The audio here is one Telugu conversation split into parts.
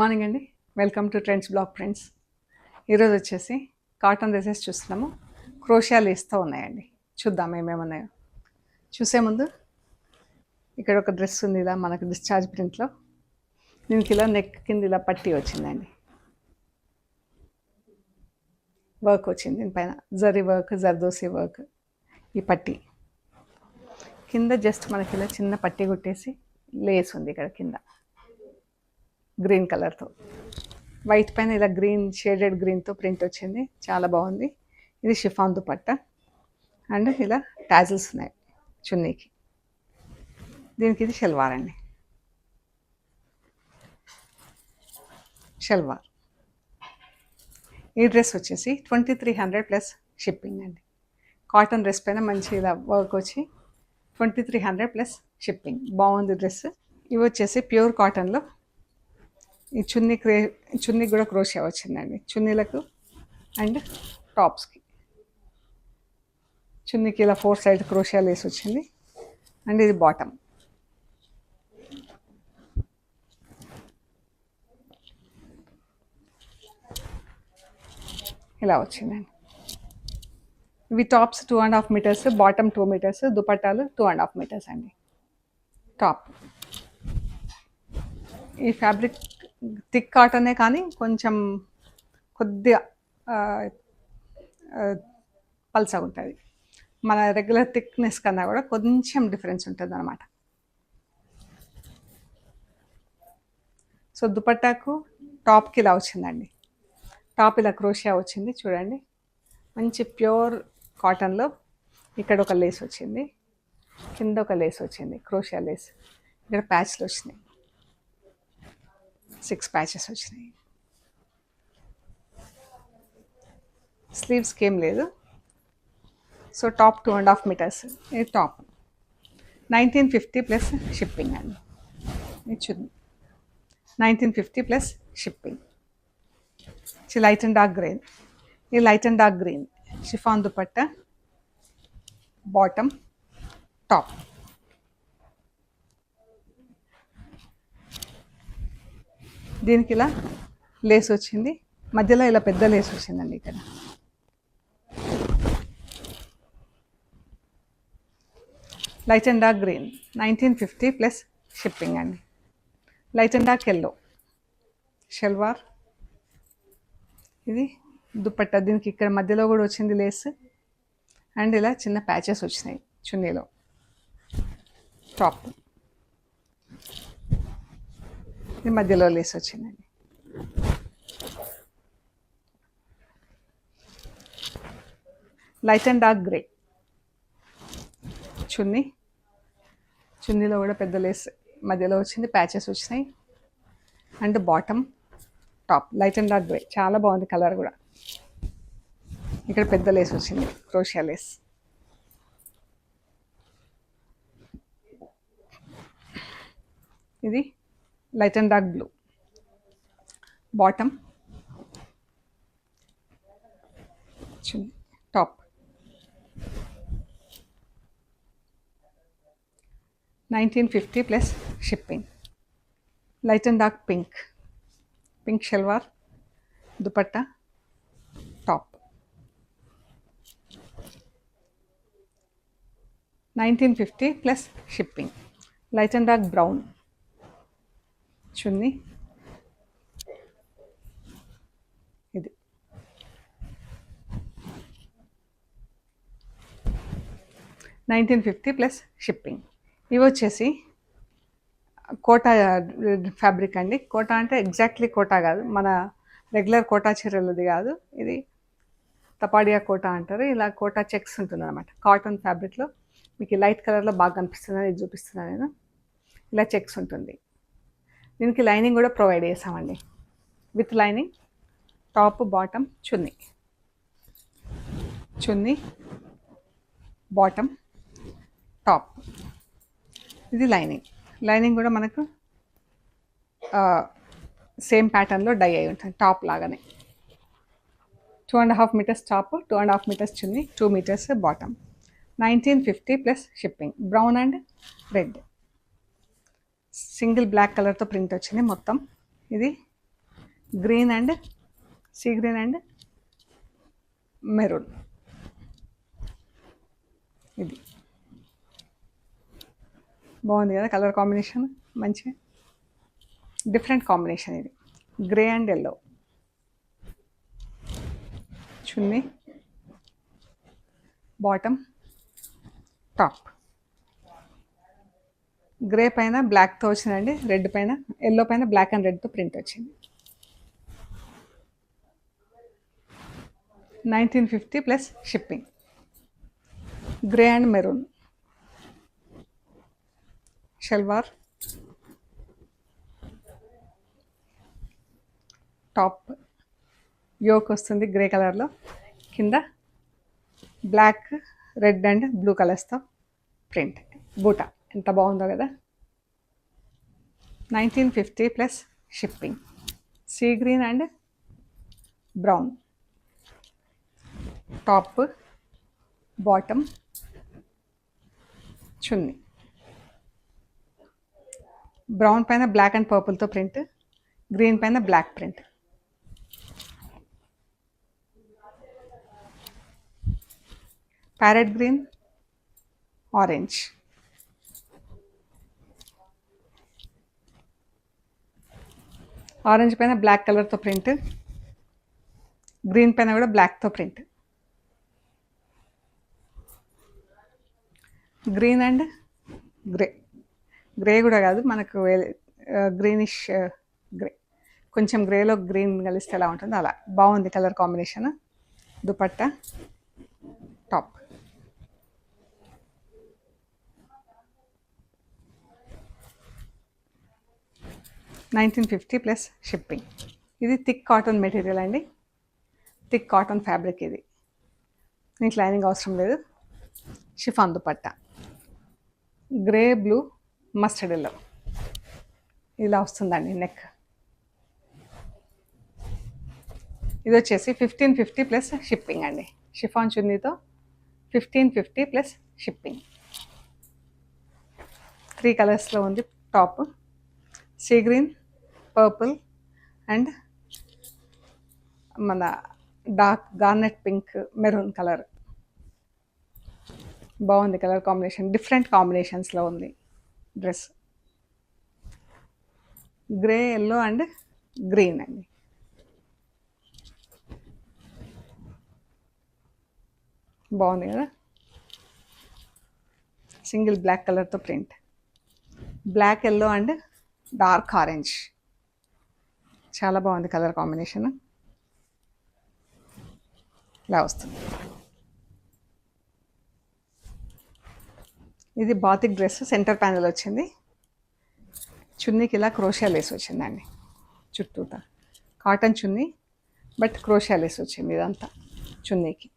మార్నింగ్ అండి. Welcome to trends blog friends. ఈరోజు వచ్చేసి కాటన్ డ్రెస్సెస్ చూస్తున్నాము. క్రోషియా లేస్తో ఉన్నాయండి. చూద్దాం ఏమేమి ఉన్నాయో. చూసే ముందు ఇక్కడ ఒక డ్రెస్ ఉంది, ఇలా మనకు డిశ్చార్జ్ ప్రింట్లో. దీనికి ఇలా నెక్ కింద ఇలా పట్టి వచ్చిందండి, వర్క్ వచ్చింది దీనిపైన, జరీ వర్క్, జర్దోసి వర్క్. ఈ పట్టి కింద జస్ట్ మనకి ఇలా చిన్న పట్టి కొట్టేసి లేస్ ఉంది ఇక్కడ కింద గ్రీన్ కలర్తో. వైట్ పైన ఇలా గ్రీన్ షేడెడ్ గ్రీన్తో ప్రింట్ వచ్చింది, చాలా బాగుంది. ఇది షిఫాన్ దుపట్టా అండ్ ఇలా టాజిల్స్ ఉన్నాయి చున్నీకి. దీనికి ఇది షల్వార్ అండి, షల్వార్. ఈ డ్రెస్ వచ్చేసి 2300 ప్లస్ షిప్పింగ్ అండి. కాటన్ డ్రెస్ పైన మంచి ఇలా వర్క్ వచ్చి 2300 ప్లస్ షిప్పింగ్. బాగుంది డ్రెస్. ఇవి వచ్చేసి ప్యూర్ కాటన్లో. ఈ చున్నీ కూడా క్రోషియా వచ్చిందండి, చున్నీలకు అండ్ టాప్స్కి. చున్నీకి ఇలా 4 సైడ్ క్రోషియా లేస్ వచ్చింది అండ్ ఇది బాటమ్. ఇలా వచ్చిందండి. ఇవి టాప్స్ 2.5 మీటర్స్, బాటమ్ 2 మీటర్స్, దుపట్టాలు 2.5 మీటర్స్ అండి. టాప్ ఈ ఫ్యాబ్రిక్ థిక్ కాటనే కానీ కొంచెం కొద్దిగా పల్చగా ఉంటుంది. మన రెగ్యులర్ థిక్నెస్ కన్నా కూడా కొంచెం డిఫరెన్స్ ఉంటుంది అన్నమాట. సో దుపట్టాకు టాప్కి ఇలా వచ్చిందండి. టాప్ ఇలా క్రోషియా వచ్చింది చూడండి, మంచి ప్యూర్ కాటన్లో. ఇక్కడ ఒక లేస్ వచ్చింది, కింద ఒక లేస్ వచ్చింది, క్రోషియా లేస్. ఇక్కడ ప్యాచ్లు వచ్చినాయి, 6 ప్యాచెస్ వచ్చినాయి. స్లీవ్స్కి ఏం లేదు. So top 2.5 metres. ఇది టాప్ 1950 ప్లస్ షిప్పింగ్ అండి. ఇది చూద్దాం, 1950 plus shipping. Light and dark green. ఇది light and dark green chiffon dupatta, bottom, top. దీనికి ఇలా లేస్ వచ్చింది, మధ్యలో ఇలా పెద్ద లేస్ వచ్చిందండి ఇక్కడ. Light and dark green 1950 plus shipping అండి. Light and dark yellow salwar. ఇది దుపట్టా, దీనికి ఇక్కడ మధ్యలో కూడా వచ్చింది లేస్ అండ్ ఇలా చిన్న ప్యాచెస్ వచ్చినాయి చున్నీలో. టాప్ ఇది మధ్యలో లేస్ వచ్చిందండి. లైట్ అండ్ డార్క్ గ్రే చున్నీలో కూడా పెద్ద లేస్ మధ్యలో వచ్చింది, ప్యాచెస్ వచ్చినాయి and bottom, top. Light and dark grey, చాలా బాగుంది కలర్ కూడా. ఇక్కడ పెద్ద లేస్ వచ్చింది, క్రోషియా లేస్. ఇది light and dark blue, bottom, top. 1950 plus shipping. Light and dark pink salwar, dupatta, top. 1950 plus shipping. Light and dark brown chunni. ఇది 1950 ప్లస్ షిప్పింగ్. ఇవి వచ్చేసి కోటా ఫ్యాబ్రిక్ అండి. కోటా అంటే ఎగ్జాక్ట్లీ కోటా కాదు, మన రెగ్యులర్ కోటా చీరలది కాదు. ఇది తపాడియా కోటా అంటారు. ఇలా కోటా చెక్స్ ఉంటుంది అనమాట కాటన్ ఫ్యాబ్రిక్లో. మీకు లైట్ కలర్లో బాగా కనిపిస్తుందని ఇది చూపిస్తున్నాను నేను. ఇలా చెక్స్ ఉంటుంది. దీనికి లైనింగ్ కూడా ప్రొవైడ్ చేసామండి, with lining. Top, bottom, chunni, bottom, top. ఇది లైనింగ్ కూడా మనకు సేమ్ ప్యాటర్న్లో డై అయి ఉంటుంది, టాప్ లాగానే. 2.5 metres top, 2.5 metres chunni, 2 metres bottom. 1950 plus shipping. Brown and red single block కలర్తో ప్రింట్ వచ్చింది మొత్తం. ఇది green and sea green and maroon. ఇది బాగుంది కదా కలర్ కాంబినేషన్, మంచిగా డిఫరెంట్ కాంబినేషన్. ఇది grey and yellow. Chunni, bottom, top. Grey పైన బ్లాక్తో వచ్చిందండి, రెడ్ పైన ఎల్లో పైన బ్లాక్ అండ్ రెడ్తో ప్రింట్ వచ్చింది. 1950 plus shipping. Grey and maroon. Salwar, top yoke వస్తుంది గ్రే కలర్లో, కింద బ్లాక్, రెడ్ అండ్ బ్లూ కలర్స్తో ప్రింట్. బూటా ఎంత బాగుందో కదా. 1950 plus shipping. Sea green and brown. Top, bottom, chunni. Brown పైన బ్లాక్ అండ్ పర్పుల్తో ప్రింట్, గ్రీన్ పైన black print. Parrot green, orange. Orange పైన బ్లాక్ కలర్తో ప్రింట్, గ్రీన్ పైన కూడా బ్లాక్తో print. Green and grey. Grey కూడా కాదు మనకు గ్రీనిష్ గ్రే, కొంచెం గ్రేలో గ్రీన్ కలిస్తే ఎలా ఉంటుందో అలా బాగుంది colour combination. Dupatta, top. $1950 plus shipping. ఇది థిక్ కాటన్ మెటీరియల్ అండి, థిక్ కాటన్ ఫ్యాబ్రిక్. ఇది నీకు లైనింగ్ అవసరం లేదు. Chiffon dupatta, grey, blue, mustard yellow ఇలా వస్తుందండి నెక్. ఇది వచ్చేసి 1550 ప్లస్ షిప్పింగ్ అండి. షిఫాన్ చున్నీతో 1550 ప్లస్ షిప్పింగ్. 3 కలర్స్లో ఉంది top. Sea green, purple and మన dark garnet pink, maroon colour. బాగుంది కలర్ కాంబినేషన్, డిఫరెంట్ కాంబినేషన్స్లో ఉంది dress. Grey, yellow and green అండి. బాగుంది కదా. సింగిల్ బ్లాక్ కలర్తో print, black, yellow and dark orange. చాలా బాగుంది కలర్ కాంబినేషన్. ఇలా వస్తుంది. ఇది బాతిక్ డ్రెస్, సెంటర్ ప్యానల్ వచ్చింది. చున్నీకి ఇలా క్రోషియా లేస్ వచ్చిందండి చుట్టూతా. కాటన్ చున్నీ బట్ క్రోషియా లేస్ వచ్చింది ఇదంతా చున్నీకి.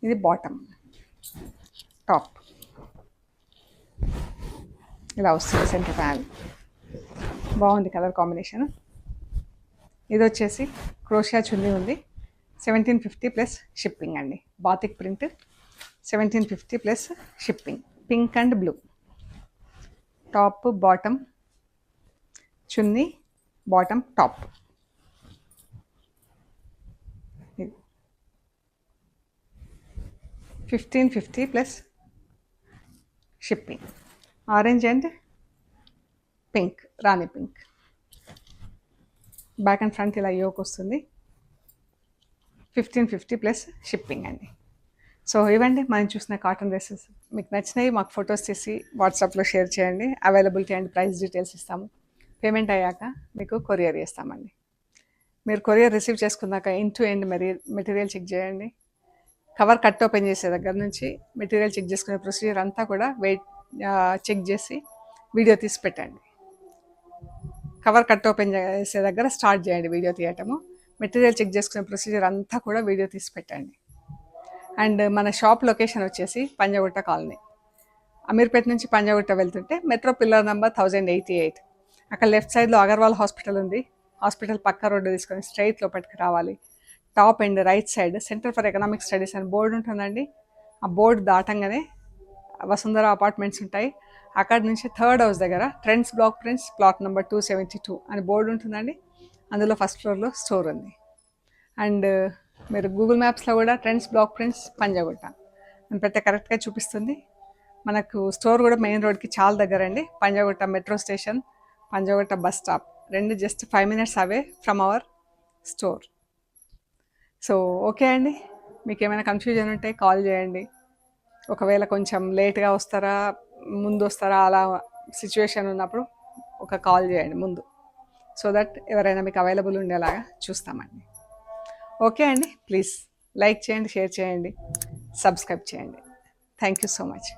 ఇది బాటమ్, టాప్ ఇలా వస్తుంది సెంటర్ ప్యానల్. బాగుంది కలర్ కాంబినేషన్. ఇది వచ్చేసి క్రోషియా చున్నీ ఉంది. 1750 ప్లస్ షిప్పింగ్ అండి. Batik print, 1750 plus shipping. Pink and blue. Top, bottom, chunni, bottom, top. 1550 plus shipping. Orange and pink, Rani pink. Back and front ఇలా యోక్ వస్తుంది. 1550 ప్లస్ షిప్పింగ్ అండి. సో ఇవ్వండి మనం చూసిన కాటన్ డ్రెస్సెస్. మీకు నచ్చినవి మాకు ఫొటోస్ తీసి వాట్సాప్లో షేర్ చేయండి. అవైలబిలిటీ అండ్ ప్రైస్ డీటెయిల్స్ ఇస్తాము. పేమెంట్ అయ్యాక మీకు కొరియర్ చేస్తామండి. మీరు కొరియర్ రిసీవ్ చేసుకున్నాక end to end material check చేయండి. కవర్ కట్ ఓపెన్ చేసే దగ్గర నుంచి మెటీరియల్ చెక్ చేసుకునే ప్రొసీజర్ అంతా కూడా చెక్ చేసి వీడియో తీసి పెట్టండి. కవర్ కట్ ఓపెన్ చేసే దగ్గర స్టార్ట్ చేయండి వీడియో తీయటము. మెటీరియల్ చెక్ చేసుకునే ప్రొసీజర్ అంతా కూడా వీడియో తీసి పెట్టండి. అండ్ మన షాప్ లొకేషన్ వచ్చేసి పంజాగుట్ట కాలనీ. అమీర్పేట నుంచి పంజాగుట్ట వెళ్తుంటే మెట్రో పిల్లర్ నెంబర్ 1088. అక్కడ లెఫ్ట్ సైడ్లో అగర్వాల్ హాస్పిటల్ ఉంది. హాస్పిటల్ పక్క రోడ్డు తీసుకొని స్ట్రైట్ లోపలికి రావాలి. Top and right side centre for economic studies అని బోర్డు ఉంటుందండి. ఆ బోర్డు దాటంగానే వసుంధర అపార్ట్మెంట్స్ ఉంటాయి. అక్కడ నుంచి థర్డ్ హౌస్ దగ్గర trends block prints plot number 272 అని బోర్డు ఉంటుందండి. అందులో ఫస్ట్ ఫ్లోర్లో స్టోర్ ఉంది. అండ్ మీరు గూగుల్ మ్యాప్స్లో కూడా ట్రెండ్స్ బ్లాక్ ప్రింట్స్ పంజాగుట్ట అని పెడితే కరెక్ట్గా చూపిస్తుంది. మనకు స్టోర్ కూడా మెయిన్ రోడ్కి చాలా దగ్గర అండి. Panjagutta metro station, Panjagutta bus stop రెండు just 5 minutes away from our store. So okay అండి, మీకు ఏమైనా కన్ఫ్యూజన్ ఉంటే కాల్ చేయండి. ఒకవేళ కొంచెం లేట్గా వస్తారా ముందు వస్తారా అలా సిచ్యువేషన్ ఉన్నప్పుడు ఒక కాల్ చేయండి ముందు, సో దట్ ఎవరైనా మీకు అవైలబుల్ ఉండేలాగా చూస్తామండి. ఓకే అండి, ప్లీజ్ లైక్ చేయండి, షేర్ చేయండి, సబ్స్క్రైబ్ చేయండి. Thank you so much.